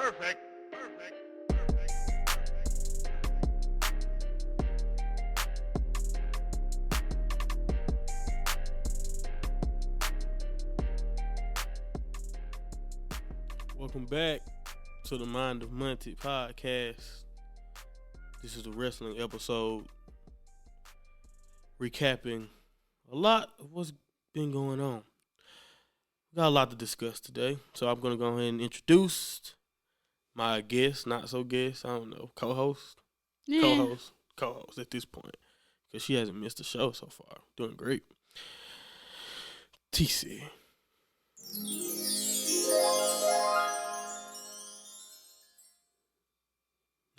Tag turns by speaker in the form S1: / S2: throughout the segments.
S1: Perfect.
S2: Welcome back to the Mind of Monty podcast. This is a wrestling episode recapping a lot of what's been going on. We got a lot to discuss today, so I'm going to go ahead and introduce my guest, not so guest, I don't know, co-host at this point, because she hasn't missed a show so far. Doing great. TC.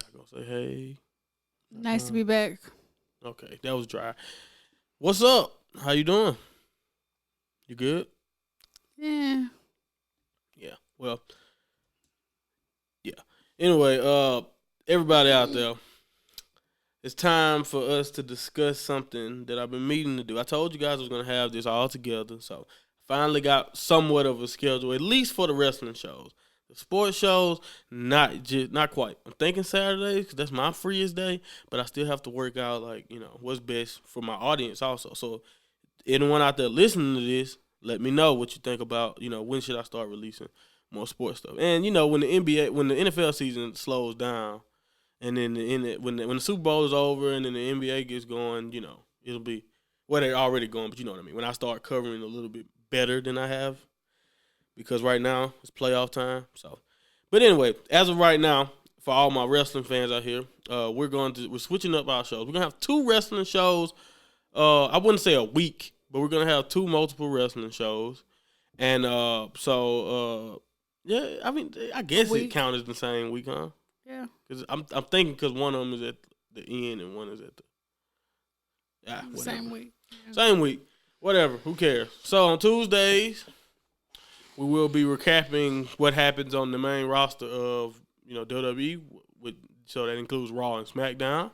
S2: Not gonna say hey.
S3: Nice to be back.
S2: Okay, that was dry. What's up? How you doing? You good?
S3: Yeah.
S2: Yeah. Well. Yeah. Anyway, everybody out there, it's time for us to discuss something that I've been meaning to do. I told you guys I was gonna have this all together, so finally got somewhat of a schedule, at least for the wrestling shows. The sports shows, not quite. I'm thinking Saturdays because that's my freest day, but I still have to work out what's best for my audience also. So anyone out there listening to this, let me know what you think about when should I start releasing more sports stuff. And when the NFL season slows down, and then when the Super Bowl is over and then the NBA gets going, it'll be they're already going, but you know what I mean. When I start covering a little bit better than I have. Because right now it's playoff time. So, but anyway, as of right now, for all my wrestling fans out here, we're switching up our shows. We're gonna have 2 wrestling shows. I wouldn't say a week, but we're gonna have 2 multiple wrestling shows. And yeah, I mean, I guess it counts as the same week, huh?
S3: Yeah.
S2: Because I'm thinking because one of them is at the end and one is at the
S3: same week. Yeah.
S2: Same week. Whatever. Who cares? So on Tuesdays, we will be recapping what happens on the main roster of WWE, so that includes Raw and SmackDown,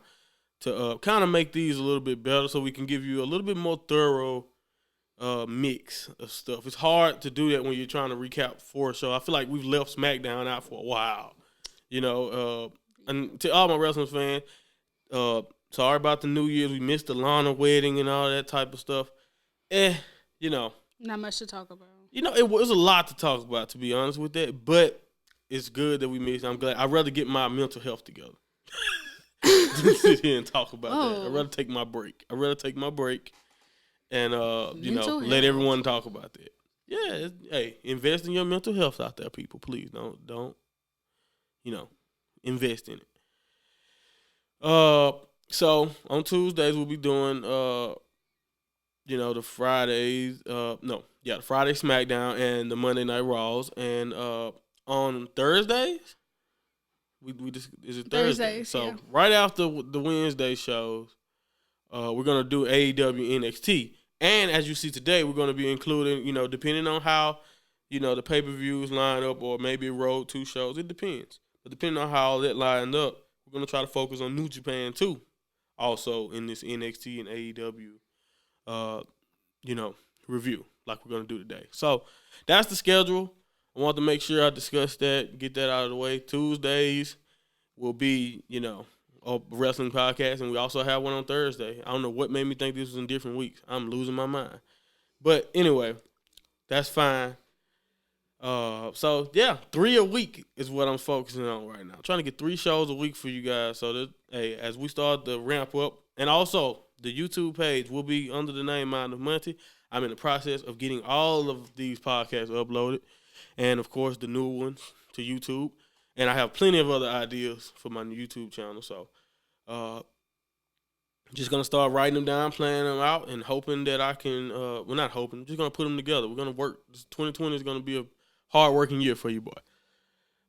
S2: to kind of make these a little bit better, so we can give you a little bit more thorough mix of stuff. It's hard to do that when you're trying to recap for a show. I feel like we've left SmackDown out for a while, And to all my wrestling fans, sorry about the New Year's. We missed the Lana wedding and all that type of stuff.
S3: Not much to talk about.
S2: It was a lot to talk about, to be honest with that, but it's good that we missed. I'm glad. I'd rather get my mental health together than sit here and talk about that. I'd rather take my break. And, let everyone talk about that. Yeah, hey, invest in your mental health out there, people. Please don't, invest in it. So on Tuesdays we'll be doing, the Fridays, the Friday SmackDown and the Monday Night Raws, and on Thursdays, is it Thursday?
S3: Thursdays,
S2: so
S3: yeah.
S2: Right after the Wednesday shows, we're gonna do AEW NXT, and as you see today, we're gonna be including, depending on how, the pay-per-views line up, or maybe road 2 shows. It depends, but depending on how that lined up, we're gonna try to focus on New Japan too, also in this NXT and AEW, review, like we're going to do today. So that's the schedule. I want to make sure I discuss that, get that out of the way. Tuesdays will be, a wrestling podcast, and we also have one on Thursday. I don't know what made me think this was in different weeks. I'm losing my mind. But anyway, that's fine. 3 a week is what I'm focusing on right now. I'm trying to get 3 shows a week for you guys, so that, hey, as we start to ramp up, and also the YouTube page will be under the name Mind of Monty. I'm in the process of getting all of these podcasts uploaded, and of course the new ones to YouTube. And I have plenty of other ideas for my YouTube channel. So, just gonna start writing them down, planning them out, and hoping that I can. Not hoping. I'm just gonna put them together. We're gonna work. 2020 is gonna be a hard working year for you, boy.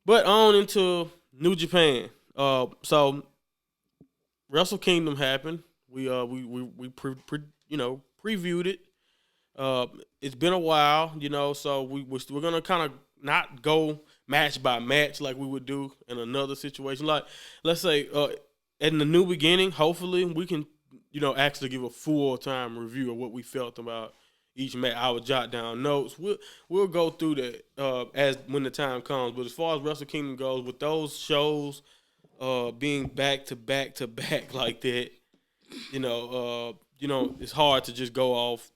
S2: But on into New Japan. So Wrestle Kingdom happened. We previewed it. It's been a while, so we're gonna kind of not go match by match like we would do in another situation. Like, let's say in the new beginning, hopefully we can, actually give a full time review of what we felt about each match. I would jot down notes. We'll go through that as when the time comes. But as far as Wrestle Kingdom goes, with those shows being back to back to back like that, it's hard to just go off,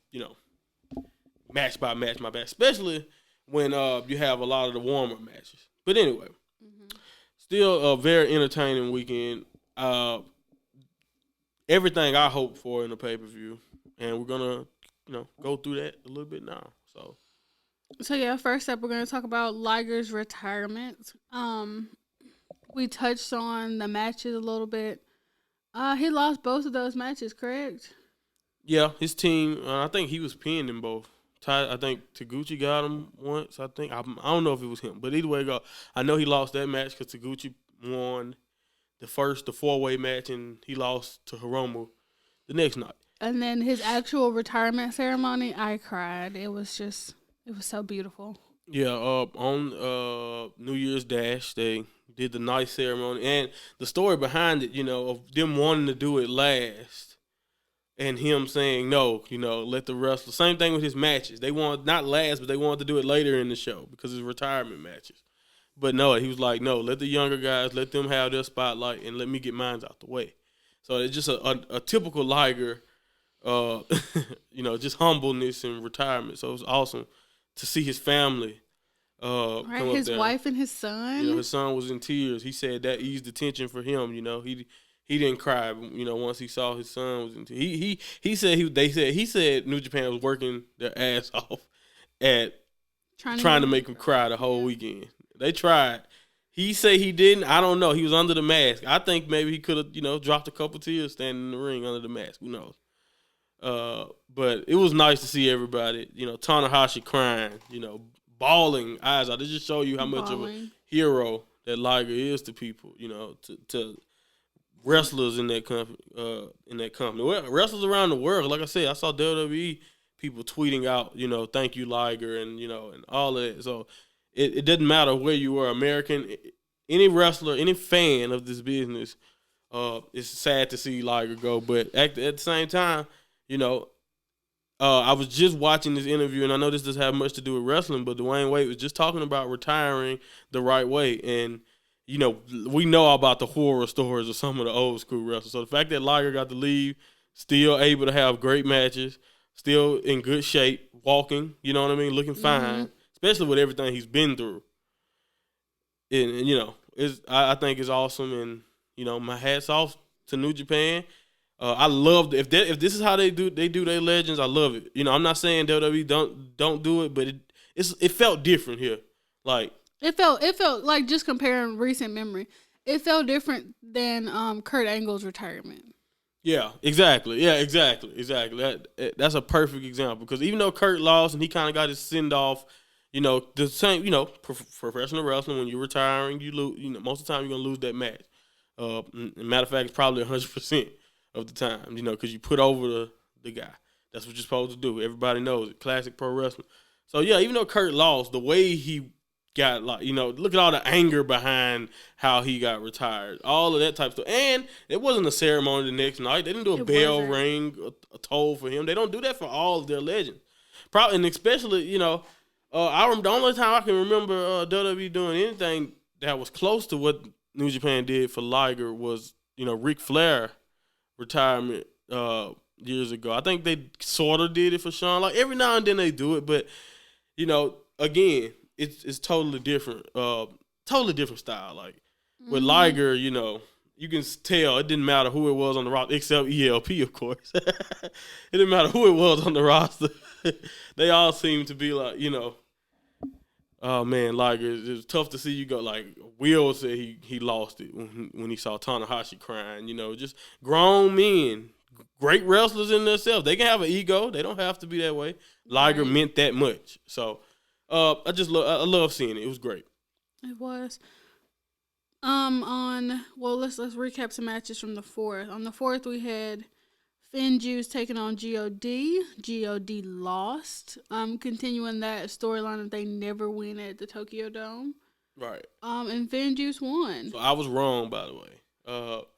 S2: match by match, especially when you have a lot of the warmer matches. But anyway, still a very entertaining weekend. Everything I hope for in the pay-per-view, and we're gonna, go through that a little bit now.
S3: So yeah, first up, we're gonna talk about Liger's retirement. We touched on the matches a little bit. He lost both of those matches, correct?
S2: Yeah, his team. I think he was pinned in both. I think Taguchi got him once. I don't know if it was him, but either way, I know he lost that match because Taguchi won the four-way match, and he lost to Hiromu the next night.
S3: And then his actual retirement ceremony, I cried. It was so beautiful.
S2: Yeah, on New Year's Dash, they did the nice ceremony, and the story behind it, of them wanting to do it last, and him saying no, let the wrestler. Same thing with his matches. They want not last, but they wanted to do it later in the show because it's retirement matches. But no, he was like, no, let the younger guys, let them have their spotlight, and let me get mine out the way. So it's just a typical Liger, just humbleness and retirement. So it was awesome to see his family.
S3: Right, his wife and his son.
S2: His son was in tears. He said that eased the tension for him. He didn't cry. Once he saw his son was in tears. He said New Japan was working their ass off at trying to make him cry the whole weekend. They tried. He said he didn't. I don't know. He was under the mask. I think maybe he could have, dropped a couple tears standing in the ring under the mask. Who knows? But it was nice to see everybody. Tanahashi crying. Bawling eyes out. They just show you how much of a hero that Liger is to people. To wrestlers in that company. Well, wrestlers around the world. Like I said, I saw WWE people tweeting out, thank you Liger, and and all of that. So it doesn't matter where you were, American, any wrestler, any fan of this business. It's sad to see Liger go, but at the same time, I was just watching this interview, and I know this doesn't have much to do with wrestling, but Dwayne Wade was just talking about retiring the right way. And, we know about the horror stories of some of the old school wrestlers. So the fact that Liger got to leave, still able to have great matches, still in good shape, walking, looking fine, especially with everything he's been through. And I think it's awesome. And, my hat's off to New Japan. I love if this is how they do their legends. I love it. I'm not saying WWE don't do it, but it felt different here. Like
S3: it felt like, just comparing recent memory, it felt different than Kurt Angle's retirement.
S2: Yeah, exactly. That's a perfect example, because even though Kurt lost and he kind of got his send off, the same. Professional wrestling, when you're retiring, you lose. Most of the time you're gonna lose that match. Matter of fact, it's probably 100% of the time, because you put over the guy. That's what you're supposed to do. Everybody knows it. Classic pro wrestling. So, yeah, even though Kurt lost, the way he got, look at all the anger behind how he got retired. All of that type of stuff. And it wasn't a ceremony the next night. They didn't do a bell ring, a toll for him. They don't do that for all of their legends. Probably, and especially, the only time I can remember WWE doing anything that was close to what New Japan did for Liger was, Ric Flair retirement years ago. I think they sort of did it for Shawn. Like, every now and then they do it, but again, it's totally different. Totally different style. Like with Liger, you can tell it didn't matter who it was on the roster, except ELP, of course. It didn't matter who it was on the roster. They all seemed to be like, oh man, Liger, it's tough to see you go. Like Will said, he lost it when he saw Tanahashi crying. Just grown men, great wrestlers in themselves. They can have an ego. They don't have to be that way. Liger meant that much. So I love seeing it. It was great.
S3: It was. Let's recap some matches from the 4th. On the 4th, we had Finn Juice taking on G.O.D. G.O.D. lost. Continuing that storyline that they never win at the Tokyo Dome.
S2: Right.
S3: And Finn Juice won.
S2: So I was wrong, by the way.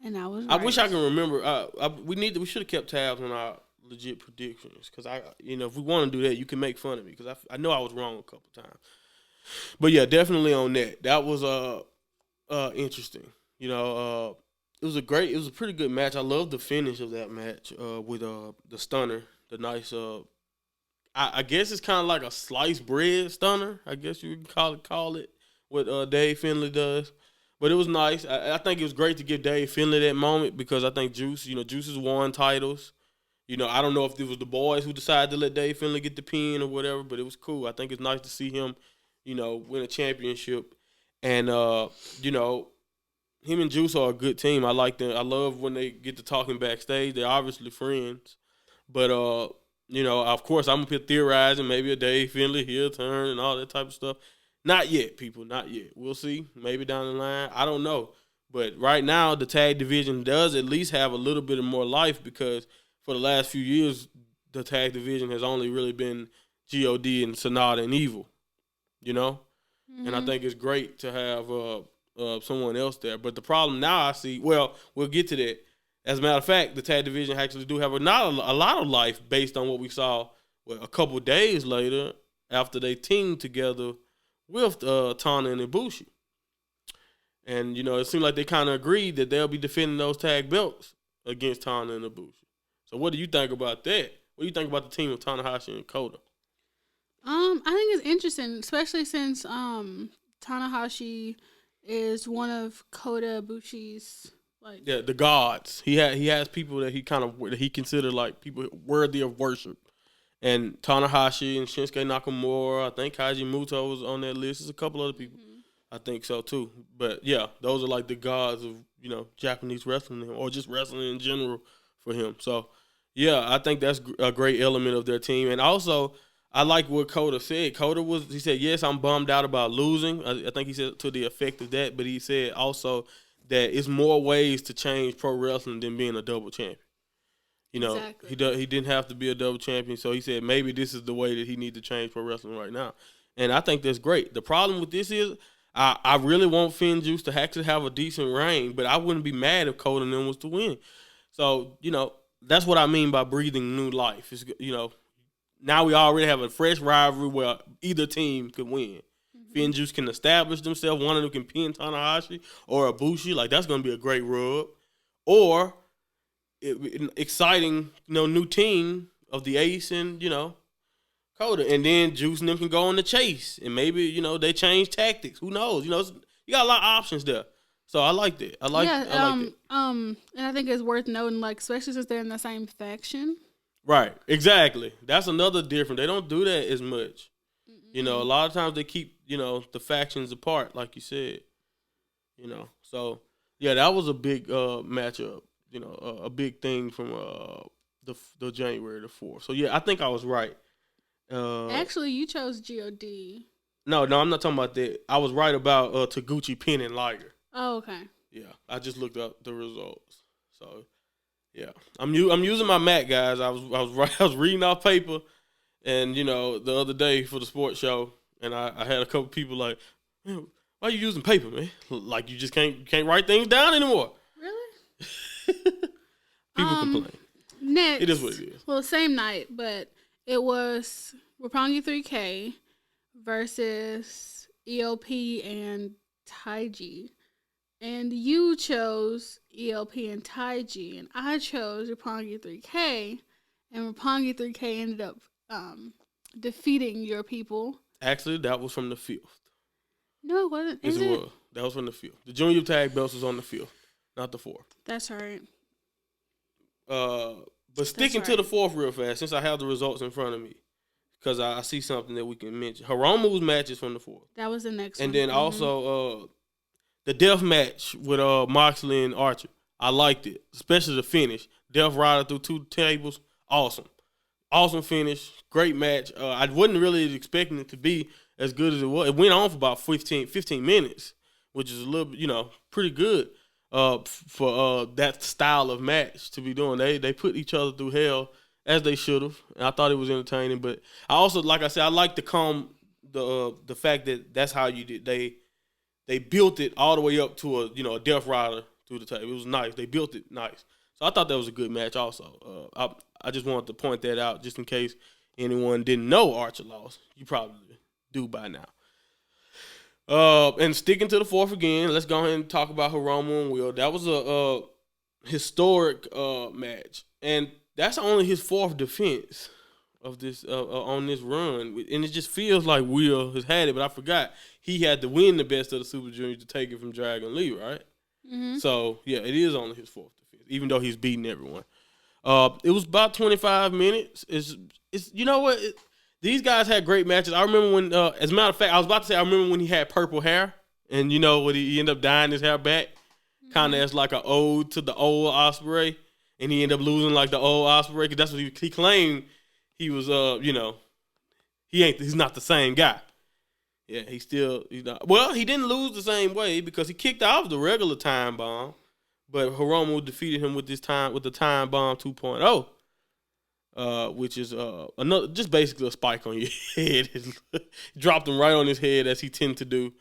S3: And I was right.
S2: I wish I could remember. We should have kept tabs on our legit predictions because if we want to do that, you can make fun of me because I know I was wrong a couple times. But yeah, definitely on that. That was interesting. It was a pretty good match. I love the finish of that match with the stunner, the nice. I guess it's kind of like a sliced bread stunner. I guess you would call it what Dave Finlay does. But it was nice. I think it was great to give Dave Finlay that moment because I think Juice has won titles. I don't know if it was the boys who decided to let Dave Finlay get the pin or whatever, but it was cool. I think it's nice to see him, win a championship. And, him and Juice are a good team. I like them. I love when they get to talking backstage. They're obviously friends. But, of course, I'm going to be theorizing maybe a Dave Finlay heel turn and all that type of stuff. Not yet, people. Not yet. We'll see. Maybe down the line. I don't know. But right now, the tag division does at least have a little bit of more life because for the last few years, the tag division has only really been G.O.D. and Sonata and Evil, Mm-hmm. And I think it's great to have someone else there. But the problem now I see, well, we'll get to that. As a matter of fact, the tag division actually do have a lot of life based on what we saw a couple of days later after they teamed together with Tana and Ibushi. And, it seemed like they kind of agreed that they'll be defending those tag belts against Tana and Ibushi. So what do you think about that? What do you think about the team of Tanahashi and Kota?
S3: I think it's interesting, especially since Tanahashi is one of Kota Ibushi's
S2: the gods. He has people that he considered like people worthy of worship. And Tanahashi and Shinsuke Nakamura, I think Kaiji Muto was on that list. There's a couple other people. Mm-hmm. I think so too. But yeah, those are like the gods of, Japanese wrestling or just wrestling in general for him. So yeah, I think that's a great element of their team. And also, I like what Kota said. He said, yes, I'm bummed out about losing. I think he said to the effect of that, but he said also that it's more ways to change pro wrestling than being a double champion. Exactly. He didn't have to be a double champion, so he said maybe this is the way that he needs to change pro wrestling right now. And I think that's great. The problem with this is I really want Finn Juice to actually have a decent reign, but I wouldn't be mad if Kota and them was to win. So, that's what I mean by breathing new life. It's, now we already have a fresh rivalry where either team could win. Mm-hmm. Finn Juice can establish themselves. One of them can pin Tanahashi or Ibushi. Like, that's going to be a great rub. Or exciting, new team of the Ace and, Kota. And then Juice and them can go on the chase. And maybe, they change tactics. Who knows? You got a lot of options there. So I like that. I like that.
S3: And I think it's worth noting, especially since they're in the same faction.
S2: Right. Exactly. That's another difference. They don't do that as much. Mm-hmm. A lot of times they keep, the factions apart, like you said. So yeah, that was a big matchup. A big thing from the January the 4th. So yeah, I think I was right.
S3: Actually, you chose God.
S2: No, I'm not talking about that. I was right about Taguchi pinning Liger.
S3: Oh, okay.
S2: Yeah, I just looked up the results. So, yeah, I'm using my Mac, guys. I was reading off paper, and the other day for the sports show, and I had a couple people like, man, why are you using paper, man? Like you just can't write things down anymore.
S3: Really?
S2: People complain.
S3: Next,
S2: it is what it is.
S3: Well, same night, but it was Roppongi 3K versus ELP and Taiji. And you chose ELP and Taiji, and I chose Roppongi 3K, and Roppongi 3K ended up defeating your people.
S2: Actually, that was from the 5th.
S3: No, it wasn't.
S2: Yes, it was. That was from the 5th. The junior tag belts was on the 5th, not the 4th.
S3: That's all right.
S2: But sticking to the 4th real fast, since I have the results in front of me, because I see something that we can mention. Hiromu's match is from the 4th.
S3: That was the next one.
S2: And then also the death match with Moxley and Archer. I liked it, especially the finish. Death Rider through 2 tables. Awesome finish. Great match. I wasn't really expecting it to be as good as it was. It went on for about 15 minutes, which is a little, pretty good for that style of match to be doing. They put each other through hell as they should have, and I thought it was entertaining. But I also, like I said, I like the fact that that's how you did. They built it all the way up to a Death Rider through the table. It was nice. They built it nice. So I thought that was a good match also. I just wanted to point that out just in case anyone didn't know Archer lost. You probably do by now. And sticking to the fourth again, let's go ahead and talk about Hiromu and Will. That was a historic match, and that's only his fourth defense of this on this run, and it just feels like Will has had it. But I forgot he had to win the best of the Super Juniors to take it from Dragon Lee, right? Mm-hmm. So yeah, it is only his fourth defense, even though he's beating everyone. It was about 25 minutes. It's you know what? These guys had great matches. I remember when, as a matter of fact, I was about to say I remember when he had purple hair, and you know when he ended up dyeing his hair back, kind of as like an ode to the old Ospreay, and he ended up losing like the old Ospreay because that's what he claimed he was. He's not the same guy. Yeah, he didn't lose the same way because he kicked off the regular time bomb, but Hiromu defeated him with the time bomb 2.0. Which is another, just basically a spike on your head. Dropped him right on his head as he tend to do.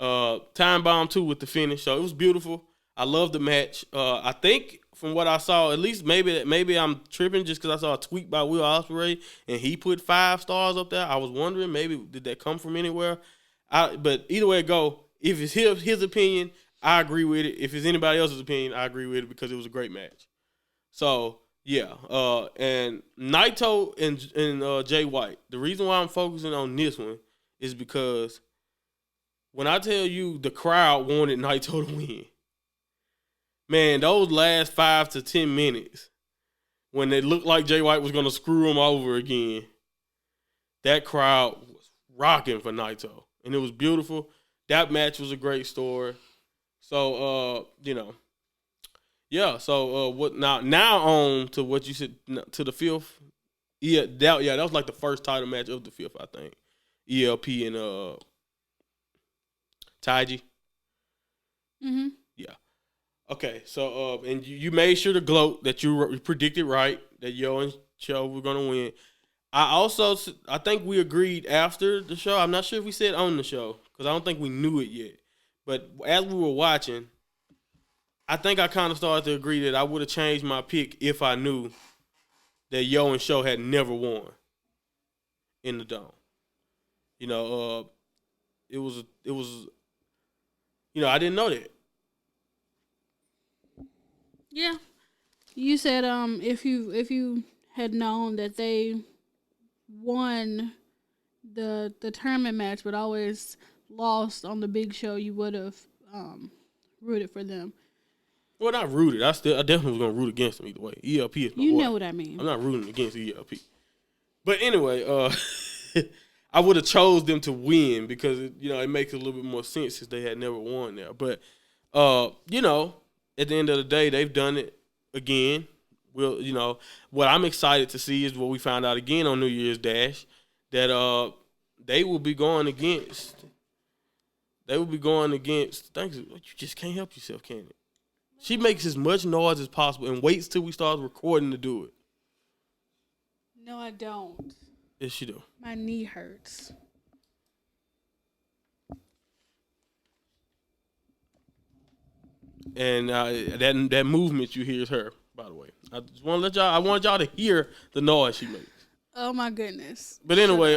S2: Time bomb 2 with the finish, so it was beautiful. I love the match. I think from what I saw, at least maybe I'm tripping just because I saw a tweet by Will Ospreay and he put 5 stars up there. I was wondering maybe did that come from anywhere. But either way it go, if it's his opinion, I agree with it. If it's anybody else's opinion, I agree with it because it was a great match. So. Yeah, and Naito and Jay White. The reason why I'm focusing on this one is because when I tell you the crowd wanted Naito to win, man, those last 5 to 10 minutes when it looked like Jay White was going to screw him over again, that crowd was rocking for Naito, and it was beautiful. That match was a great story. So, yeah, so what now on to what you said to the fifth. Yeah, that was like the first title match of the fifth, I think. ELP and Taiji. Mm-hmm. Yeah. Okay, so and you made sure to gloat that you predicted right that Yo and Cho were gonna win. I think we agreed after the show. I'm not sure if we said on the show because I don't think we knew it yet. But as we were watching, I think I kind of started to agree that I would have changed my pick if I knew that Yo and Show had never won in the Dome. You know, it was, I didn't know that.
S3: Yeah, you said if you had known that they won the tournament match but always lost on the big show, you would have rooted for them.
S2: Well, not rooted. I definitely was gonna root against them either way. ELP is my boy.
S3: Know what I mean.
S2: I'm not rooting against ELP. But anyway, I would have chose them to win because it makes a little bit more sense since they had never won there. But at the end of the day, they've done it again. What I'm excited to see is what we found out again on New Year's Dash that they will be going against. Thanks. You just can't help yourself, can it? She makes as much noise as possible and waits till we start recording to do it.
S3: No, I don't.
S2: Yes, you do.
S3: My knee hurts.
S2: And that movement you hear is her, by the way. I just want to let y'all. I want y'all to hear the noise she makes.
S3: Oh my goodness.
S2: But anyway,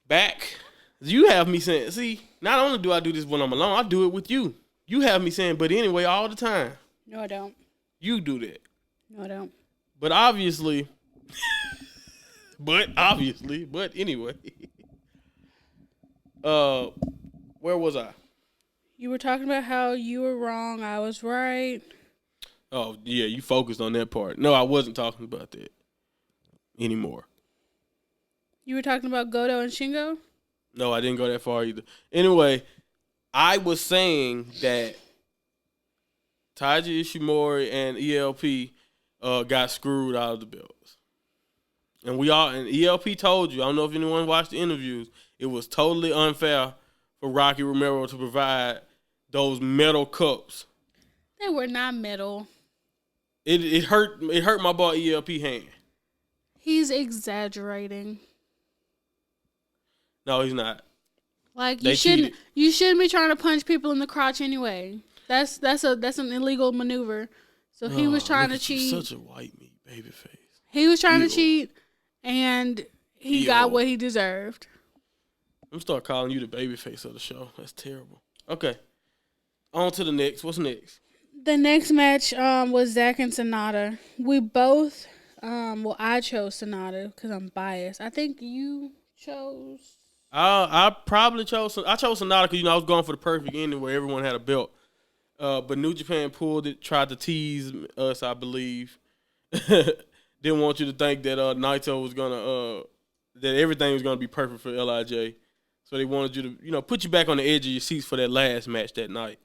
S2: back. You have me saying. See, not only do I do this when I'm alone, I do it with you. You have me saying, but anyway, all the time.
S3: No, I don't.
S2: You do that.
S3: No, I don't.
S2: But obviously, but anyway. Where was I?
S3: You were talking about how you were wrong, I was right.
S2: Oh, yeah, you focused on that part. No, I wasn't talking about that anymore.
S3: You were talking about Goto and Shingo?
S2: No, I didn't go that far either. Anyway, I was saying that Taiji Ishimori and ELP got screwed out of the belts. And ELP told you, I don't know if anyone watched the interviews, it was totally unfair for Rocky Romero to provide those metal cups.
S3: They were not metal.
S2: It hurt my boy ELP hand.
S3: He's exaggerating.
S2: No, he's not.
S3: Like you shouldn't be trying to punch people in the crotch anyway. That's an illegal maneuver So he was trying to cheat.
S2: Such a white meat baby face.
S3: He was trying to cheat, and he got what he deserved.
S2: I'm gonna start calling you the baby face of the show. That's terrible. Okay. On to the next. What's next?
S3: The next match was Zack and Sonata. We both, I chose Sonata because I'm biased. I think you chose.
S2: I probably chose. I chose Sonata because I was going for the perfect ending where everyone had a belt. But New Japan pulled it, tried to tease us, I believe. Didn't want you to think that Naito was gonna that everything was gonna be perfect for LIJ. So they wanted you to, put you back on the edge of your seats for that last match that night.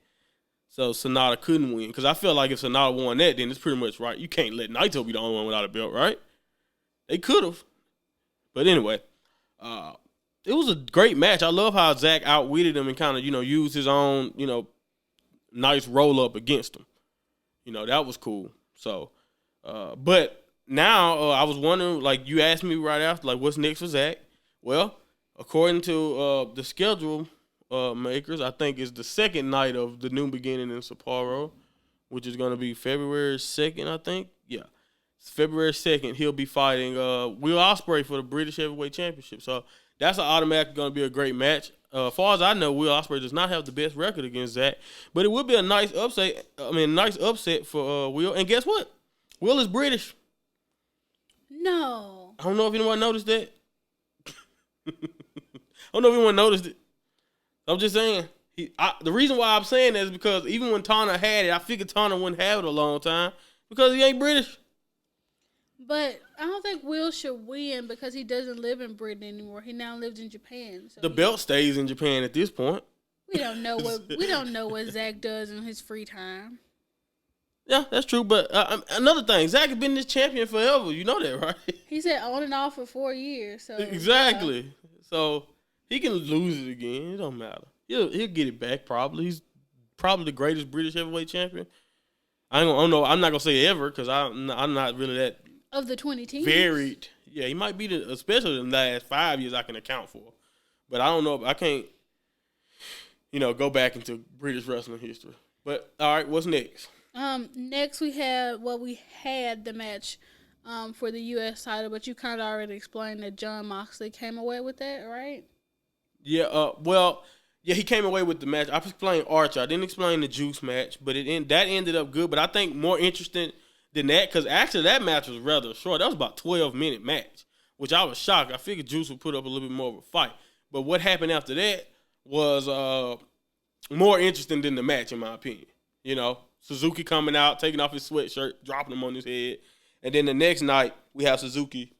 S2: So Sonata couldn't win. Because I felt like if Sonata won that, then it's pretty much right. You can't let Naito be the only one without a belt, right? They could have. But anyway, it was a great match. I love how Zack outwitted him and kind of, used his own, nice roll-up against him. That was cool. So, but now I was wondering, like you asked me right after, like what's next for Zack? Well, according to the schedule makers, I think it's the second night of the New Beginning in Sapporo, which is going to be February 2nd, I think. Yeah. It's February 2nd. He'll be fighting Will Ospreay for the British Heavyweight Championship. So that's automatically going to be a great match. As far as I know, Will Ospreay does not have the best record against Zack, but it would be a nice upset. Nice upset for Will. And guess what? Will is British.
S3: No.
S2: I don't know if anyone noticed that. I don't know if anyone noticed it. I'm just saying. The reason why I'm saying that is because even when Tana had it, I figured Tana wouldn't have it a long time because he ain't British.
S3: But I don't think Will should win because he doesn't live in Britain anymore. He now lives in Japan. So
S2: the belt stays in Japan at this point.
S3: We don't know what Zack does in his free time.
S2: Yeah, that's true. But another thing, Zack has been this champion forever. You know that, right?
S3: He said on and off for 4 years. So
S2: exactly. So he can lose it again. It don't matter. He'll get it back probably. He's probably the greatest British heavyweight champion. I'm not gonna say ever because I'm not really that
S3: of the 20 teams.
S2: Varied. Yeah, he might be especially in the last 5 years I can account for. But I don't know. I can't, go back into British wrestling history. But all right, what's next?
S3: Next we had the match for the U.S. title, but you kind of already explained that Jon Moxley came away with that, right?
S2: Yeah. Yeah, he came away with the match. I explained Archer. I didn't explain the Juice match, but that ended up good. But I think more interesting than that, because actually that match was rather short. That was about a 12-minute match, which I was shocked. I figured Juice would put up a little bit more of a fight. But what happened after that was more interesting than the match, in my opinion. Suzuki coming out, taking off his sweatshirt, dropping him on his head. And then the next night, we have Suzuki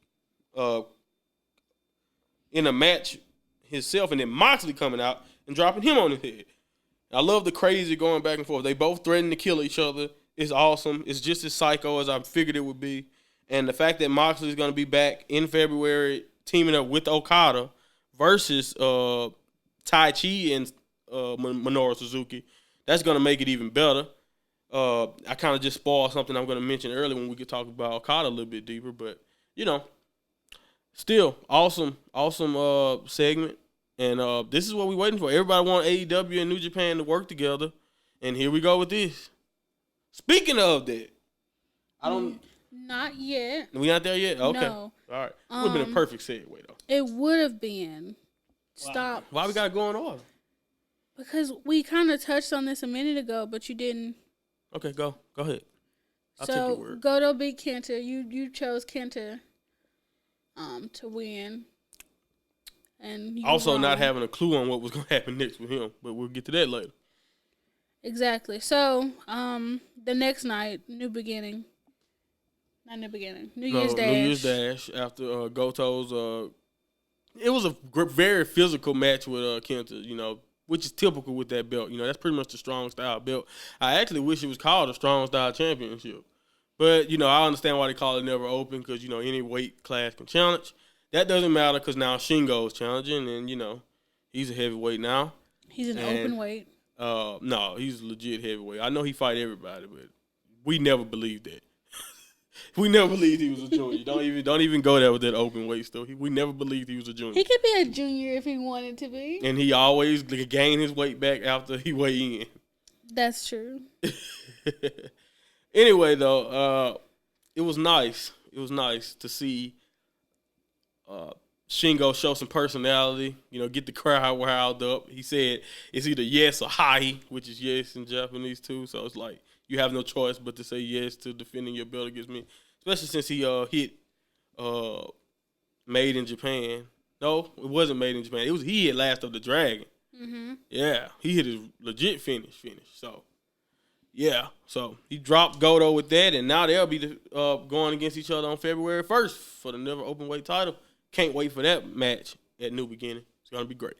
S2: in a match himself, and then Moxley coming out and dropping him on his head. I love the crazy going back and forth. They both threaten to kill each other. It's awesome. It's just as psycho as I figured it would be. And the fact that Moxley is going to be back in February teaming up with Okada versus Tai Chi and Minoru Suzuki, that's going to make it even better. I kind of just spoiled something I'm going to mention earlier when we could talk about Okada a little bit deeper. But, still awesome segment. And this is what we're waiting for. Everybody want AEW and New Japan to work together. And here we go with this. Speaking of that,
S3: Not yet.
S2: We not there yet? Okay.
S3: No.
S2: All right. Would have been a perfect segue, though.
S3: It would have been. Stop.
S2: Why we got to go in order?
S3: Because we kind of touched on this a minute ago, but you didn't.
S2: Okay, go ahead. I'll take your word.
S3: Goto beat Kenta. You chose Kenta to win. And
S2: also not having a clue on what was going to happen next with him, but we'll get to that later.
S3: Exactly. So, the next night, New Beginning. Not New Beginning. New Year's Dash.
S2: New Year's Dash after Goto's. It was a very physical match with Kenta, which is typical with that belt. That's pretty much the strong style belt. I actually wish it was called a strong style championship. But, I understand why they call it never open because, any weight class can challenge. That doesn't matter because now Shingo's challenging and, he's a heavyweight now.
S3: He's an open weight.
S2: No, he's a legit heavyweight. I know he fight everybody, but we never believed that. We never believed he was a junior. Don't even go there with that open weight stuff. We never believed he was a junior.
S3: He could be a junior if he wanted to be.
S2: And he always gained his weight back after he weighed in.
S3: That's true.
S2: Anyway, though, it was nice. It was nice to see Shingo show some personality. Get the crowd riled up. He said it's either yes or hi, which is yes in Japanese too. So it's like you have no choice but to say yes to defending your belt against me, especially since he hit Made in Japan. No, it wasn't Made in Japan. He hit Last of the Dragon.
S3: Mm-hmm.
S2: Yeah, he hit his legit finish. So. Yeah, so he dropped Goto with that, and now they'll be going against each other on February 1st for the Never Openweight title. Can't wait for that match at New Beginning. It's going to be great.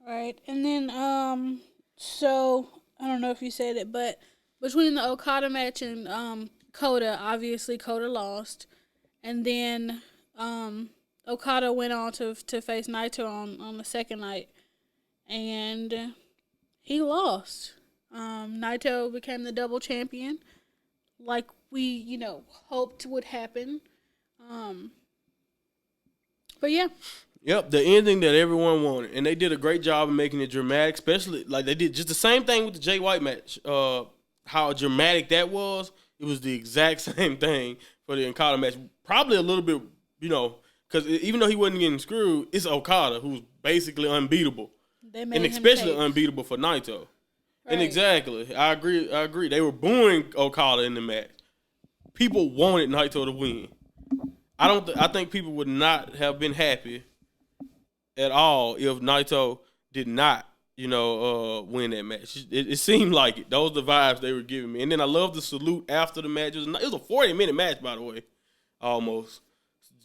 S3: All right, and then, so, I don't know if you said it, but between the Okada match and Kota, obviously Kota lost, and then Okada went on to face Naito on the second night, and he lost. Naito became the double champion, like we, hoped would happen. But yeah.
S2: Yep, the ending that everyone wanted, and they did a great job of making it dramatic. Especially like they did just the same thing with the Jay White match. How dramatic that was. It was the exact same thing for the Okada match. Probably a little bit, because even though he wasn't getting screwed, it's Okada who's basically unbeatable, and especially unbeatable for Naito. Right. And exactly, I agree. They were booing Okada in the match. People wanted Naito to win. I think people would not have been happy at all if Naito did not, win that match. It seemed like it. Those are the vibes they were giving me. And then I love the salute after the match. It was a 40-minute match, by the way, almost.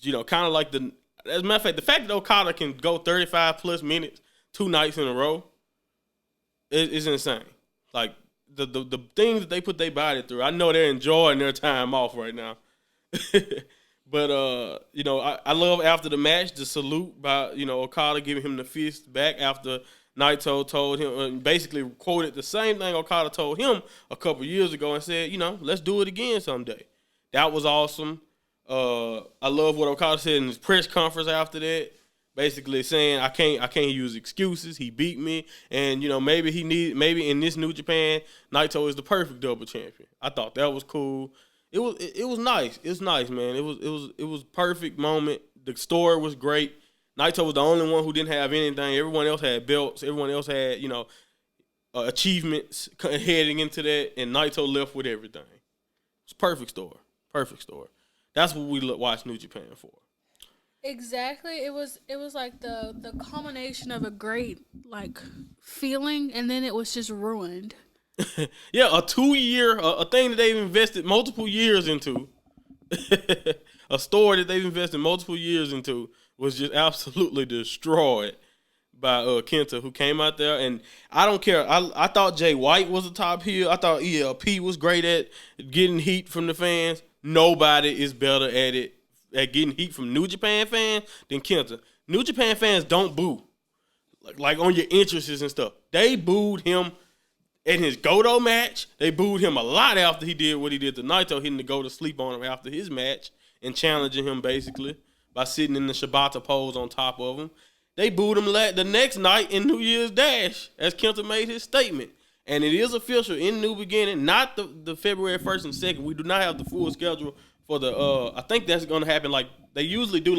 S2: Kind of like as a matter of fact, the fact that Okada can go 35 plus minutes 2 nights in a row. It's insane. Like the things that they put their body through. I know they're enjoying their time off right now. But I love after the match the salute by Okada giving him the fist back after Naito told him and basically quoted the same thing Okada told him a couple years ago and said, let's do it again someday. That was awesome. I love what Okada said in his press conference after that. Basically saying I can't use excuses. He beat me, and maybe in this New Japan, Naito is the perfect double champion. I thought that was cool. It was nice. It's nice, man. It was perfect moment. The story was great. Naito was the only one who didn't have anything. Everyone else had belts. Everyone else had achievements heading into that, and Naito left with everything. It's a perfect story. Perfect story. That's what we watch New Japan for.
S3: Exactly. It was like the culmination of a great feeling, and then it was just ruined.
S2: Yeah, a 2-year a thing that they've invested multiple years into. A story that they've invested multiple years into was just absolutely destroyed by Kenta, who came out there, and I don't care. I thought Jay White was a top heel. I thought ELP was great at getting heat from the fans. Nobody is better at getting heat from New Japan fans than Kenta. New Japan fans don't boo. Like on your interests and stuff. They booed him in his Goto match. They booed him a lot after he did what he did to Naito, hitting the go to sleep on him after his match and challenging him basically by sitting in the Shibata pose on top of him. They booed him the next night in New Year's Dash as Kenta made his statement. And it is official in New Beginning, not the February 1st and 2nd. We do not have the full schedule for the I think that's going to happen. Like they usually do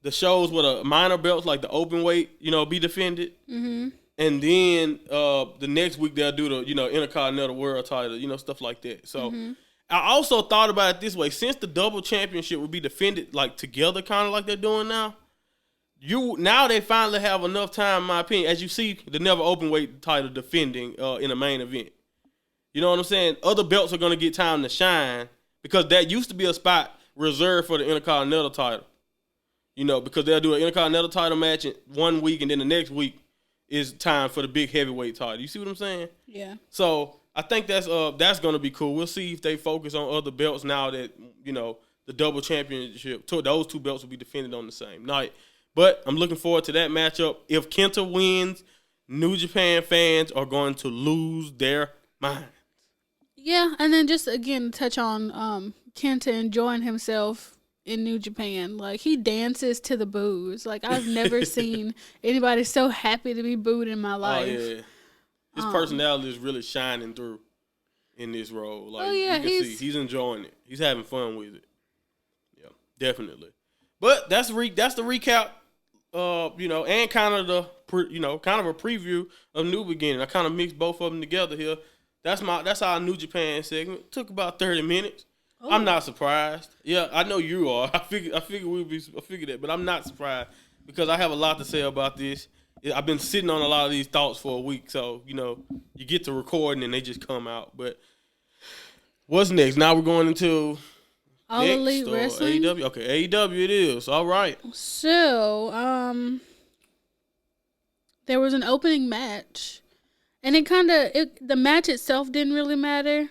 S2: the shows with a minor belts, like the open weight, be defended. Mm-hmm. And then the next week they'll do the Intercontinental World title, stuff like that. So I also thought about it this way: since the double championship would be defended together, kind of like they're doing now. Now they finally have enough time, in my opinion, as you see the Never Openweight title defending in a main event. You know what I'm saying? Other belts are going to get time to shine because that used to be a spot reserved for the Intercontinental title. Because they'll do an Intercontinental title match in 1 week and then the next week is time for the big heavyweight title. You see what I'm saying?
S3: Yeah.
S2: So I think that's going to be cool. We'll see if they focus on other belts now that, the double championship, those 2 belts will be defended on the same night. But I'm looking forward to that matchup. If Kenta wins, New Japan fans are going to lose their minds.
S3: Yeah, and then just again touch on Kenta enjoying himself in New Japan. He dances to the boos. I've never seen anybody so happy to be booed in my life.
S2: Oh yeah, his personality is really shining through in this role. Like,
S3: yeah,
S2: you can see he's enjoying it. He's having fun with it. Yeah, definitely. But that's the recap. And kind of a preview of New Beginning. I kind of mixed both of them together here. That's our New Japan segment. It took about 30 minutes. Oh. I'm not surprised. Yeah, I know you are. I figured that, but I'm not surprised because I have a lot to say about this. I've been sitting on a lot of these thoughts for a week, so you get to recording and they just come out. But what's next? Now we're going into
S3: All Elite Wrestling.
S2: AEW. Okay, AEW it is. All right.
S3: So, there was an opening match, and the match itself didn't really matter.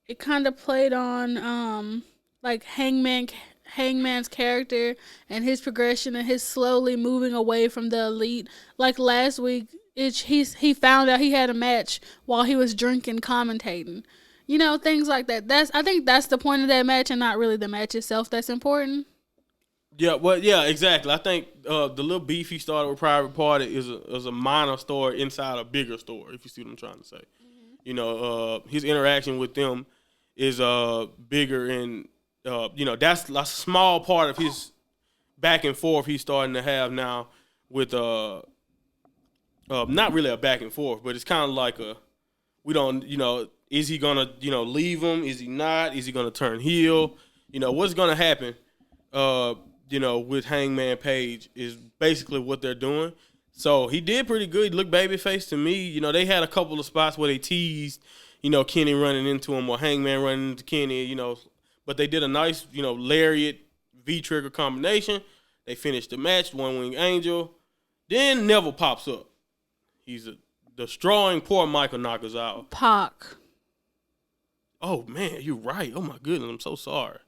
S3: It kind of played on like Hangman's character and his progression and his slowly moving away from the Elite. Like last week, he found out he had a match while he was drinking, commentating. Things like that. I think that's the point of that match, and not really the match itself that's important.
S2: Yeah, well, yeah, exactly. I think the little beef he started with Private Party is a minor story inside a bigger story, if you see what I'm trying to say. Mm-hmm. His interaction with them is bigger, and that's a small part of his back and forth he's starting to have now with not really a back and forth, but it's kind of like is he gonna leave him? Is he not? Is he gonna turn heel? What's gonna happen? With Hangman Page is basically what they're doing. So he did pretty good. He looked babyface to me. They had a couple of spots where they teased, Kenny running into him or Hangman running into Kenny, but they did a nice, lariat V-trigger combination. They finished the match, One Wing Angel. Then Neville pops up. He's destroying poor Michael Nakazawa.
S3: Pac.
S2: Oh, man, you're right. Oh, my goodness. I'm so sorry.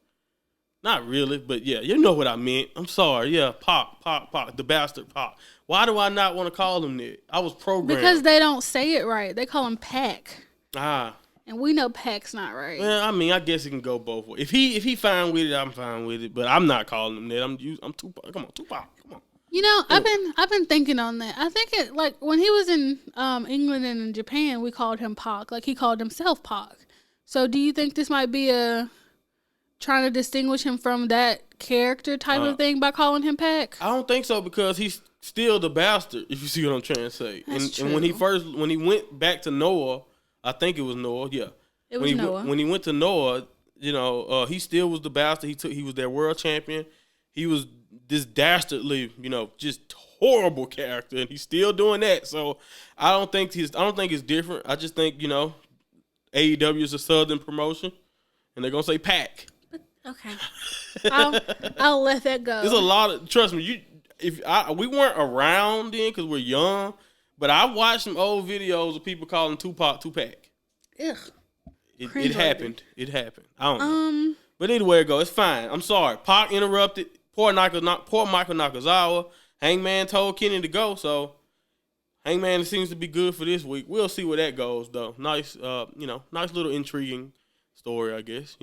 S2: Not really, but yeah, you know what I meant. I'm sorry. Yeah, Pac, the bastard Pac. Why do I not want to call him that? I was programmed.
S3: Because they don't say it right. They call him Pac.
S2: Ah.
S3: And we know Pac's not right.
S2: Well, I guess it can go both ways. If he fine with it, I'm fine with it. But I'm not calling him that. I'm Tupac. Come on, Tupac. Come on.
S3: I've been thinking on that. I think it like when he was in England and in Japan, we called him Pac. Like he called himself Pac. So do you think this might be trying to distinguish him from that character type of thing by calling him Pac?
S2: I don't think so because he's still the bastard. If you see what I'm trying to say.
S3: That's true.
S2: And when he went back to Noah. I think it was Noah, yeah.
S3: It was Noah.
S2: When he went to Noah, he still was the bastard. He was their world champion. He was this dastardly, just horrible character, and he's still doing that. So I don't think it's different. I just think AEW is a Southern promotion, and they're gonna say Pac.
S3: Okay, I'll let that go.
S2: There's a lot of trust me. We weren't around then because we're young. But I watched some old videos of people calling Tupac.
S3: Ugh.
S2: It happened. It happened. I don't know. But anyway, it goes. It's fine. I'm sorry. Pac interrupted. Poor Michael Nakazawa. Hangman told Kenny to go. So Hangman seems to be good for this week. We'll see where that goes, though. Nice, nice little intriguing story, I guess.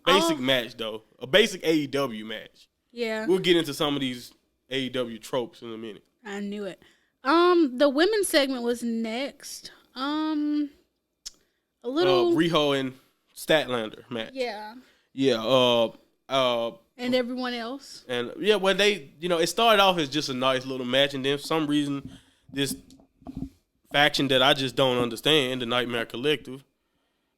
S2: Basic match though. A basic AEW match.
S3: Yeah.
S2: We'll get into some of these AEW tropes in a minute.
S3: I knew it. The women's segment was next. A little
S2: Riho and Statlander match.
S3: Yeah.
S2: Yeah.
S3: And everyone else.
S2: And yeah, well, they, it started off as just a nice little match, and then for some reason, this faction that I just don't understand, the Nightmare Collective,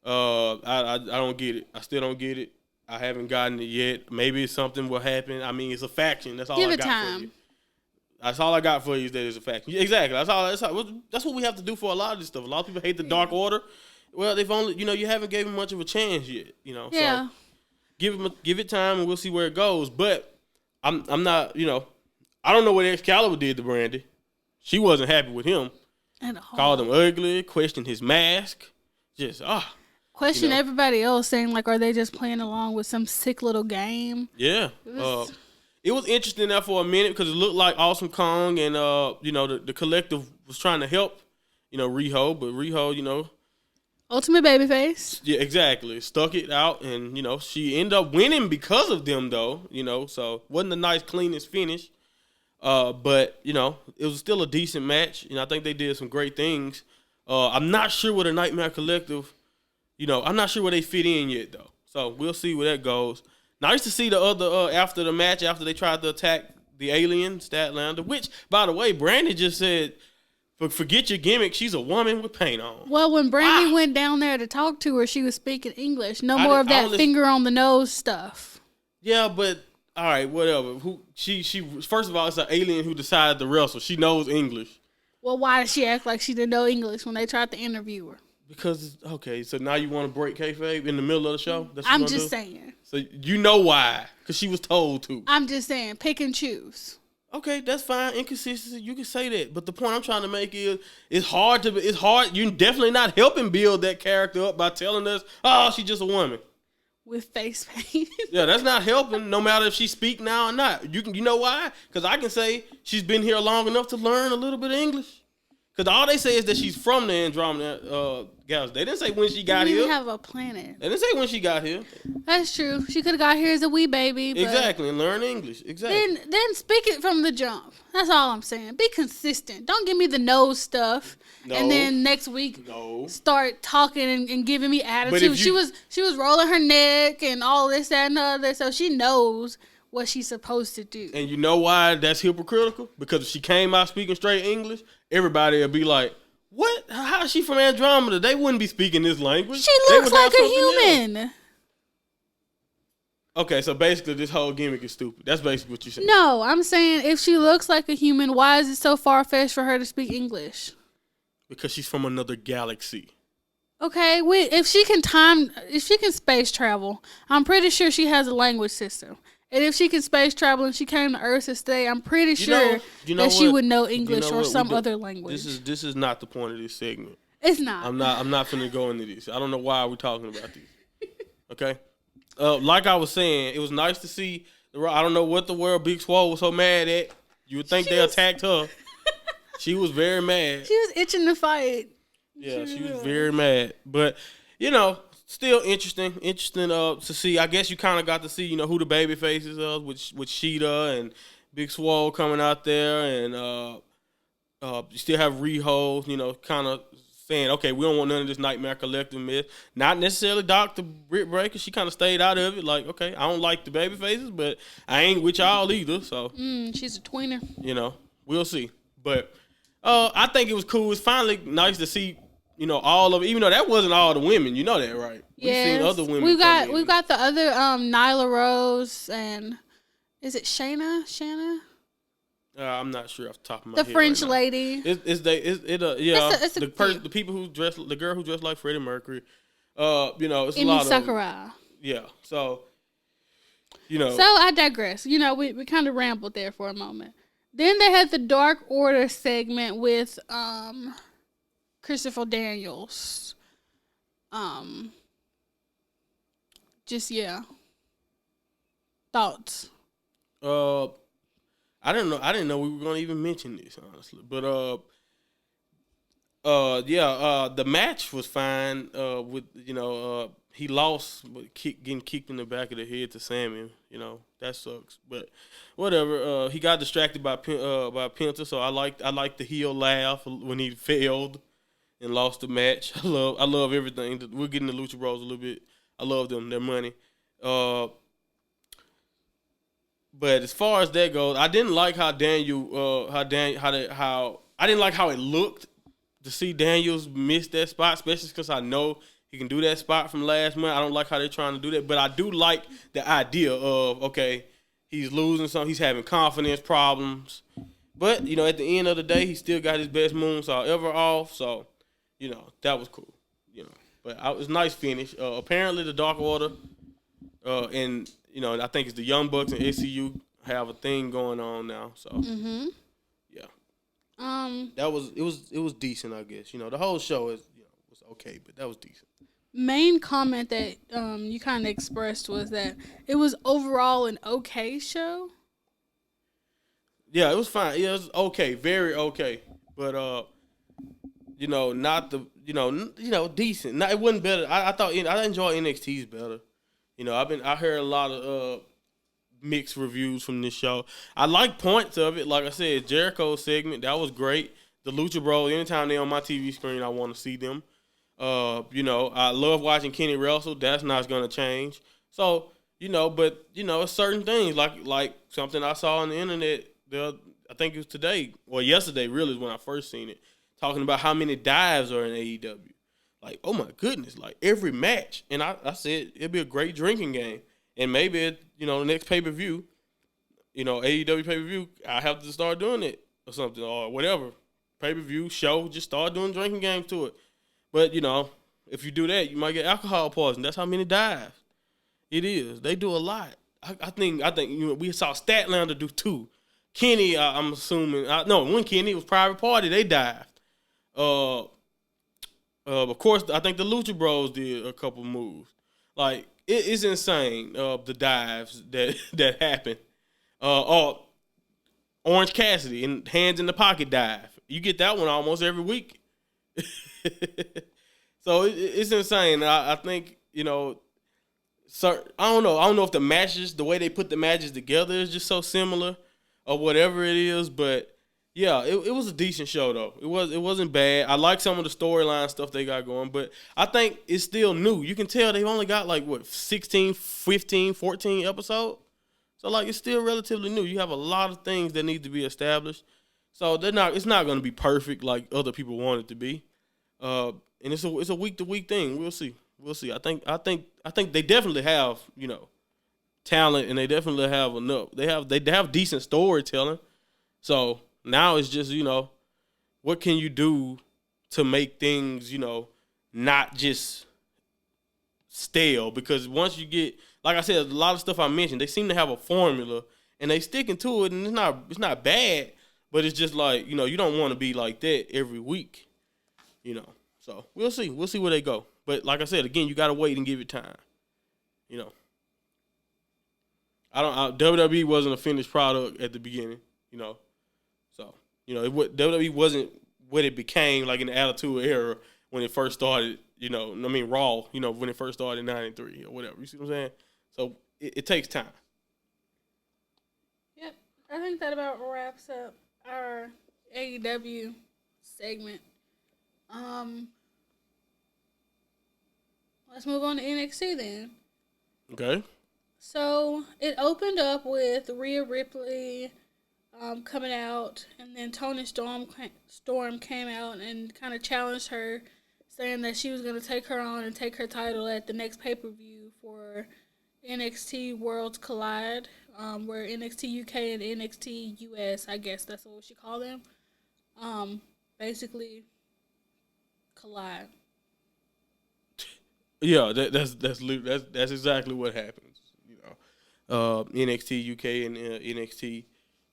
S2: I don't get it. I still don't get it. I haven't gotten it yet. Maybe something will happen. I mean, it's a faction. That's all I got for you. That's all I got for you is that it's a faction. Exactly. That's what we have to do for a lot of this stuff. A lot of people hate the Dark Order. Well, they've only, you haven't given much of a chance yet.
S3: Yeah.
S2: So give it time and we'll see where it goes. But I'm not, I don't know what Excalibur did to Brandy. She wasn't happy with him.
S3: At all.
S2: Called him ugly. Questioned his mask. Just
S3: Question everybody else, saying like, are they just playing along with some sick little game?
S2: Yeah. It was interesting there for a minute because it looked like Awesome Kong and the collective was trying to help Riho, but Riho
S3: ultimate babyface.
S2: Yeah, exactly. Stuck it out, and she ended up winning because of them though. So wasn't a nice cleanest finish, but it was still a decent match. I think they did some great things. I'm not sure what a Nightmare Collective I'm not sure where they fit in yet though. So we'll see where that goes. Nice to see the other after the match after they tried to attack the alien Statlander. Which, by the way, Brandy just said, "Forget your gimmick. She's a woman with paint on."
S3: Well, when Brandy went down there to talk to her, she was speaking English. No more of that finger on the nose stuff.
S2: Yeah, but all right, whatever. She first of all, it's an alien who decided to wrestle. She knows English.
S3: Well, why did she act like she didn't know English when they tried to interview her?
S2: Because so now you want to break kayfabe in the middle of the show? That's what
S3: I'm just saying.
S2: So you know why? Because she was told to.
S3: I'm just saying, pick and choose.
S2: Okay, that's fine. Inconsistency, you can say that. But the point I'm trying to make is, it's hard. You're definitely not helping build that character up by telling us, oh, she's just a woman
S3: with face paint.
S2: Yeah, that's not helping. No matter if she speak now or not. You know why? Because I can say she's been here long enough to learn a little bit of English. Because all they say is that she's from the Andromeda galaxy. They didn't say when she got here.
S3: They didn't have a planet.
S2: They didn't say when she got here.
S3: That's true. She could have got here as a wee baby. But
S2: exactly, and learn English. Exactly.
S3: Then speak it from the jump. That's all I'm saying. Be consistent. Don't give me the nose stuff. No. And then next week start talking and giving me attitude. She was rolling her neck and all this, that, and the other. So she knows what she's supposed to do.
S2: And you know why that's hypocritical? Because if she came out speaking straight English, everybody would be like, what? How is she from Andromeda? They wouldn't be speaking this language.
S3: She looks like a human.
S2: Else. Okay, so basically this whole gimmick is stupid. That's basically what you're saying.
S3: No, I'm saying if she looks like a human, why is it so far-fetched for her to speak English?
S2: Because she's from another galaxy.
S3: Okay, if she can space travel, I'm pretty sure she has a language system. And if she can space travel and she came to Earth to stay, I'm pretty sure that she would know English or some other language.
S2: This is not the point of this segment.
S3: It's not.
S2: I'm not finna go into this. I don't know why we're talking about this. Okay? Like I was saying, it was nice to see I don't know what the world Big Swole was so mad at. You would think they attacked her. She was very mad.
S3: She was itching to fight.
S2: Yeah, she was very mad. But, still interesting to see. I guess you kind of got to see, who the baby faces are with Sheeta and Big Swole coming out there. And you still have Riho, kind of saying, okay, we don't want none of this Nightmare Collective mess. Not necessarily Dr. Britt Baker. She kind of stayed out of it. Like, okay, I don't like the baby faces, but I ain't with y'all either. So
S3: she's a tweener.
S2: We'll see. But I think it was cool. It's finally nice to see all of it, even though that wasn't all the women. You know that, right?
S3: Yes.
S2: We've seen other women.
S3: We've got the other Nyla Rose and is it Shayna? I'm
S2: not sure off the top of my
S3: head.
S2: The
S3: French lady.
S2: It's the people who the girl who dressed like Freddie Mercury. It's a lot
S3: Sakurai.
S2: Of yeah. So
S3: So I digress. We kind of rambled there for a moment. Then they had the Dark Order segment with Christopher Daniels. Thoughts?
S2: I didn't know we were gonna even mention this, honestly. But the match was fine. With he lost, but getting kicked in the back of the head to Sammy. That sucks. But whatever. He got distracted by Penta, so I liked the heel laugh when he failed and lost the match. I love everything. We're getting the Lucha Bros a little bit. I love them. Their money. But as far as that goes, I didn't like how I didn't like how it looked to see Daniels miss that spot, especially because I know he can do that spot from last month. I don't like how they're trying to do that, but I do like the idea of, okay, he's losing something, he's having confidence problems, but at the end of the day, he still got his best moonsault ever off, so that was cool. But it was a nice finish. Apparently, the Dark Order and I think it's the Young Bucks and SCU have a thing going on now. So yeah, it was decent, I guess. The whole show was okay, but that was decent.
S3: Main comment that you kind of expressed was that it was overall an okay show.
S2: Yeah, it was fine. Yeah, it was okay, very okay, but not the decent. It wasn't better. I thought I enjoy NXT's better. I heard a lot of mixed reviews from this show. I like points of it. Like I said, Jericho's segment, that was great. The Lucha Bros, anytime they're on my TV screen, I want to see them. I love watching Kenny wrestle. That's not going to change. So, but it's certain things like something I saw on the internet. I think it was today or yesterday. Really, is when I first seen it, talking about how many dives are in AEW. Like, oh my goodness, like every match. And I said it'd be a great drinking game. And maybe the next pay per view, AEW pay per view, I have to start doing it or something or whatever pay per view show. Just start doing drinking games to it. But if you do that, you might get alcohol poisoning. That's how many dives it is. They do a lot. I think we saw Statlander do 2. Kenny, I'm assuming when Kenny was Private Party, they dived. Of course, I think the Lucha Bros did a couple moves. Like it's insane. The dives that happen. Orange Cassidy and hands in the pocket dive. You get that one almost every week. So it's insane. I think So I don't know. I don't know if the matches, the way they put the matches together, is just so similar, or whatever it is. But yeah, it was a decent show though. It wasn't bad. I like some of the storyline stuff they got going, but I think it's still new. You can tell they've only got 16, 15, 14 episodes. So it's still relatively new. You have a lot of things that need to be established. So it's not going to be perfect like other people want it to be. And it's a week to week thing. We'll see. I think they definitely have talent, and they definitely have enough. They have decent storytelling. So now it's just what can you do to make things not just stale? Because once you get, like I said, a lot of stuff I mentioned, they seem to have a formula and they sticking to it, and it's not bad, but it's just you don't want to be like that every week. So we'll see where they go. But like I said, again, you gotta wait and give it time. WWE wasn't a finished product at the beginning. So WWE wasn't what it became in the Attitude Era when it first started. Raw. When it first started in '93 or whatever. You see what I'm saying? So it takes time.
S3: Yep, I think that about wraps up our AEW segment. Let's move on to NXT then.
S2: Okay.
S3: So it opened up with Rhea Ripley coming out, and then Toni Storm came out and kind of challenged her, saying that she was going to take her on and take her title at the next pay-per-view for NXT Worlds Collide, where NXT UK and NXT US, I guess that's what we should call them, basically collide.
S2: Yeah, that's exactly what happens. NXT UK and NXT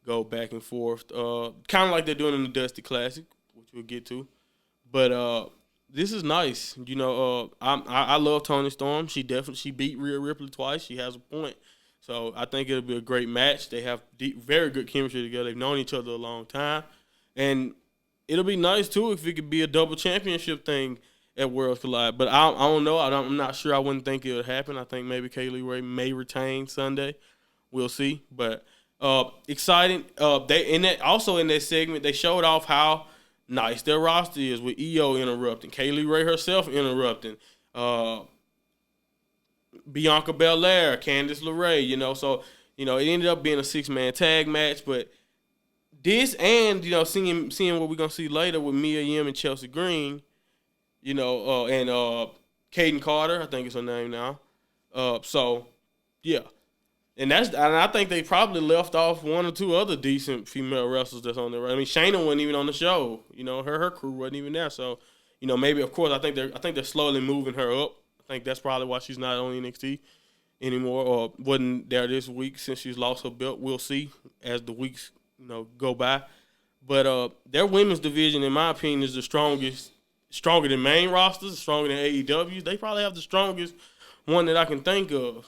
S2: go back and forth, kind of like they're doing in the Dusty Classic, which we'll get to. But this is nice. I love Toni Storm. She beat Rhea Ripley twice. She has a point. So I think it'll be a great match. They have very good chemistry together. They've known each other a long time, and it'll be nice too if it could be a double championship thing at Worlds Collide. But I don't know. I'm not sure. I wouldn't think it would happen. I think maybe Kaylee Ray may retain Sunday. We'll see. But exciting. In that segment, they showed off how nice their roster is with EO interrupting, Kaylee Ray herself interrupting, Bianca Belair, Candice LeRae. So it ended up being a 6-man tag match. But this and seeing what we're gonna see later with Mia Yim and Chelsea Green. And Kaden Carter, I think it's her name now. So, yeah. And I think they probably left off one or two other decent female wrestlers that's on there. I mean, Shayna wasn't even on the show. Her crew wasn't even there. So, maybe of course I think they're slowly moving her up. I think that's probably why she's not on NXT anymore, or wasn't there this week since she's lost her belt. We'll see as the weeks go by. But their women's division, in my opinion, is the strongest. Stronger than main rosters, stronger than AEW. They probably have the strongest one that I can think of,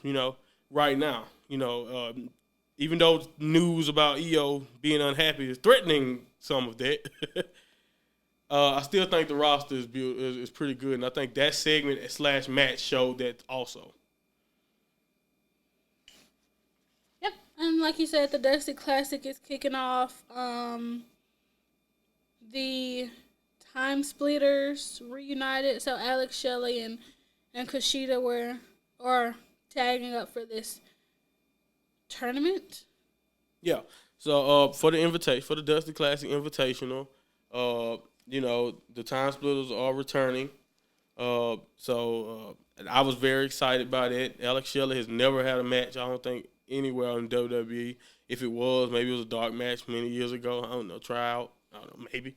S2: right now. Even though news about EO being unhappy is threatening some of that, I still think the roster is pretty good, and I think that segment / match showed that also.
S3: Yep, and like you said, the Dusty Classic is kicking off. The Time Splitters reunited. So Alex Shelley and Kushida are tagging up for this tournament.
S2: Yeah. So for the invitation, for the Dusty Classic Invitational, the Time Splitters are returning. I was very excited by that. Alex Shelley has never had a match, I don't think, anywhere in WWE. If it was, maybe it was a dark match many years ago. I don't know, tryout. I don't know, maybe.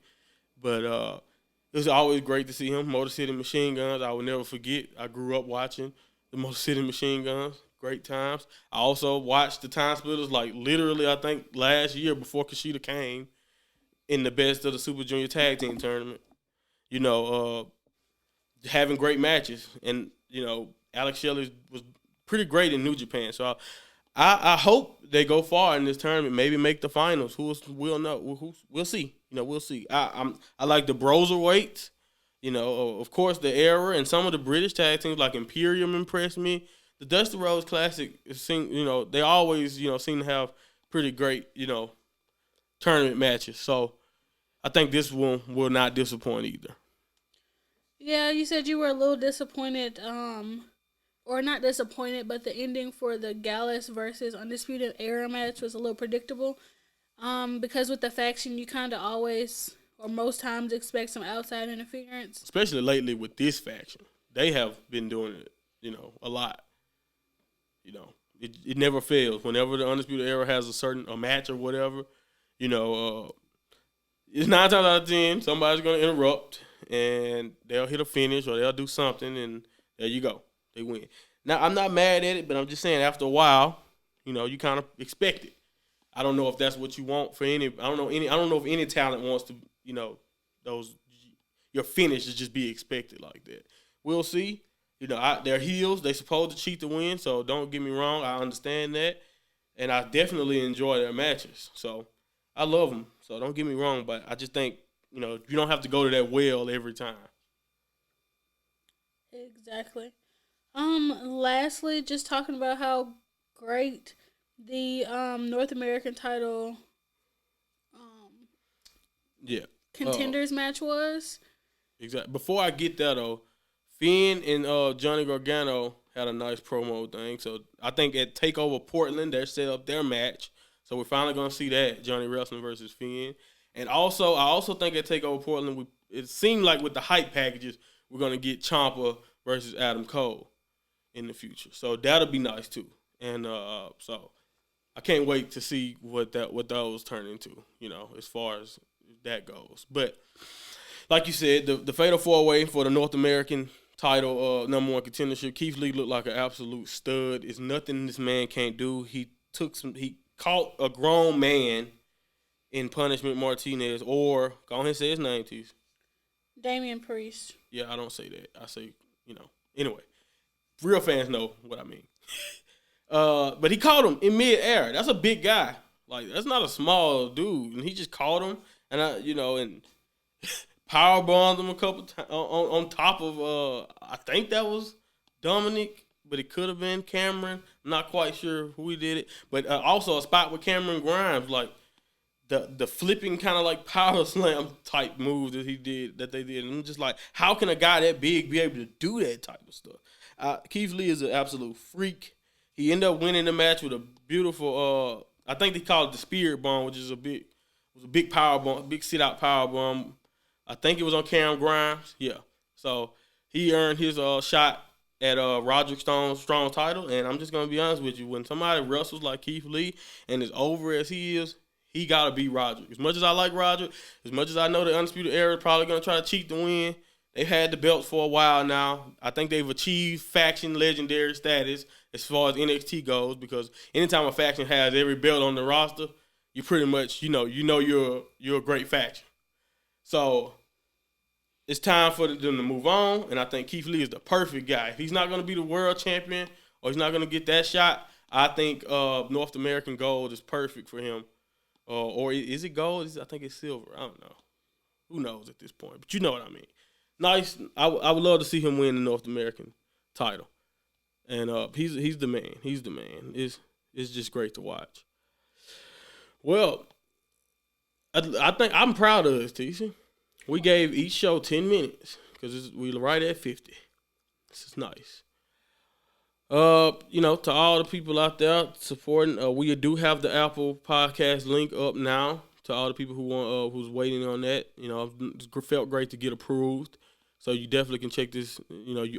S2: But it was always great to see him. Motor City Machine Guns, I will never forget. I grew up watching the Motor City Machine Guns. Great times. I also watched the Time Splitters, like, literally, I think, last year before Kushida came in the best of the Super Junior Tag Team Tournament. Having great matches. And, Alex Shelley was pretty great in New Japan. So I hope they go far in this tournament. Maybe make the finals. We'll know. We'll see. We'll see. I like the Broserweights. Of course, the Era and some of the British tag teams like Imperium impressed me. The Dusty Rhodes Classic, they always, seem to have pretty great, tournament matches. So I think this one will not disappoint either.
S3: Yeah, you said you were a little disappointed, or not disappointed, but the ending for the Gallus versus Undisputed Era match was a little predictable. Because with the faction, you kind of always, or most times, expect some outside interference.
S2: Especially lately with this faction. They have been doing it, a lot. It never fails. Whenever the Undisputed Era has a match or whatever, it's 9 times out of 10, somebody's going to interrupt, and they'll hit a finish or they'll do something, and there you go. They win. Now, I'm not mad at it, but I'm just saying after a while, you kind of expect it. I don't know if that's what you want for any. I don't know if any talent wants to, your finish to just be expected like that. We'll see. They're heels. They're supposed to cheat to win, so don't get me wrong. I understand that, and I definitely enjoy their matches. So I love them. So don't get me wrong, but I just think you don't have to go to that well every time.
S3: Exactly. Lastly, just talking about how great the North American title
S2: Yeah.
S3: contenders match was.
S2: Exactly. Before I get that though, Finn and Johnny Gargano had a nice promo thing. So I think at TakeOver Portland, they set up their match. So we're finally gonna see that Johnny Wrestling versus Finn. And also, I also think at TakeOver Portland, it seemed like with the hype packages, we're gonna get Ciampa versus Adam Cole in the future. So that'll be nice too. And so I can't wait to see what those turn into. As far as that goes. But like you said, the Fatal 4-Way for the North American title, number one contendership. Keith Lee looked like an absolute stud. It's nothing this man can't do. He caught a grown man in Punishment Martinez, or go ahead and say his name, Tease.
S3: Damian Priest.
S2: Yeah, I don't say that. I say, Anyway, real fans know what I mean. But he caught him in mid-air. That's a big guy. Like, that's not a small dude. And he just caught him, and and power bombed him a couple times on top of, I think that was Dominic, but it could have been Cameron. I'm not quite sure who he did it. But also a spot with Cameron Grimes, like the flipping kind of like power slam type move that they did. And I'm just like, how can a guy that big be able to do that type of stuff? Keith Lee is an absolute freak. He ended up winning the match with a beautiful, I think they call it the Spirit Bomb, which is a big power bomb, big sit-out power bomb. I think it was on Cam Grimes. Yeah. So he earned his shot at Roderick Strong's title. And I'm just going to be honest with you. When somebody wrestles like Keith Lee and as over as he is, he got to beat Roderick. As much as I like Roderick, as much as I know the Undisputed Era is probably going to try to cheat to win, they've had the belts for a while now. I think they've achieved faction legendary status as far as NXT goes, because anytime a faction has every belt on the roster, you pretty much, you're a great faction. So it's time for them to move on, and I think Keith Lee is the perfect guy. If he's not going to be the world champion or he's not going to get that shot, I think North American gold is perfect for him. Or is it gold? I think it's silver. I don't know. Who knows at this point? But you know what I mean. Nice. I would love to see him win the North American title. And he's the man. He's the man. It's just great to watch. Well, I think I'm proud of us, TC. We gave each show 10 minutes because we're right at 50. This is nice. To all the people out there supporting, we do have the Apple Podcast link up now. To all the people who's waiting on that, it felt great to get approved. So you definitely can check this.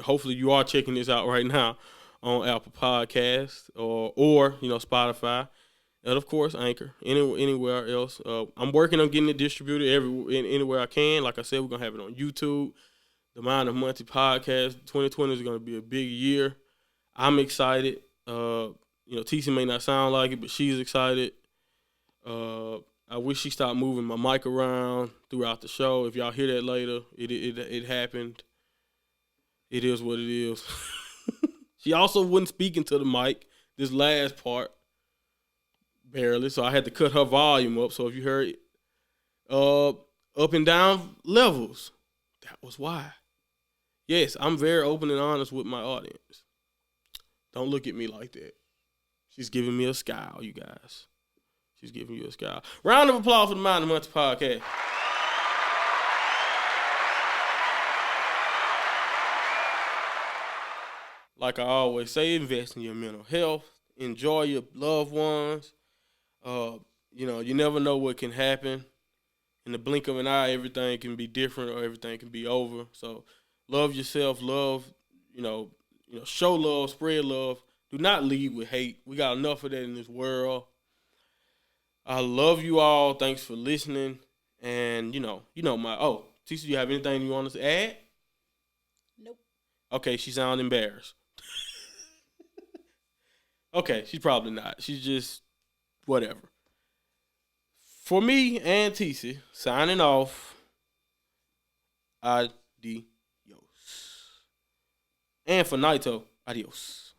S2: Hopefully you are checking this out right now on Apple Podcasts or Spotify, and of course Anchor. Anywhere else. I'm working on getting it distributed anywhere I can. Like I said, we're gonna have it on YouTube. The Mind of Monty podcast. 2020 is gonna be a big year. I'm excited. TC may not sound like it, but she's excited. I wish she stopped moving my mic around throughout the show. If y'all hear that later, it happened. It is what it is. She also wasn't speaking to the mic this last part, barely, so I had to cut her volume up. So if you heard up and down levels, that was why. Yes, I'm very open and honest with my audience. Don't look at me like that. She's giving me a scowl, you guys. She's giving you a scowl. Round of applause for the Mind of Monty podcast. Like I always say, invest in your mental health. Enjoy your loved ones. You never know what can happen. In the blink of an eye, everything can be different or everything can be over. So love yourself. Love, show love, spread love. Do not lead with hate. We got enough of that in this world. I love you all. Thanks for listening. And, TC, you have anything you want us to add?
S3: Nope.
S2: Okay, she sounds embarrassed. Okay, she's probably not. She's just whatever. For me and TC, signing off. Adios. And for Naito, adios.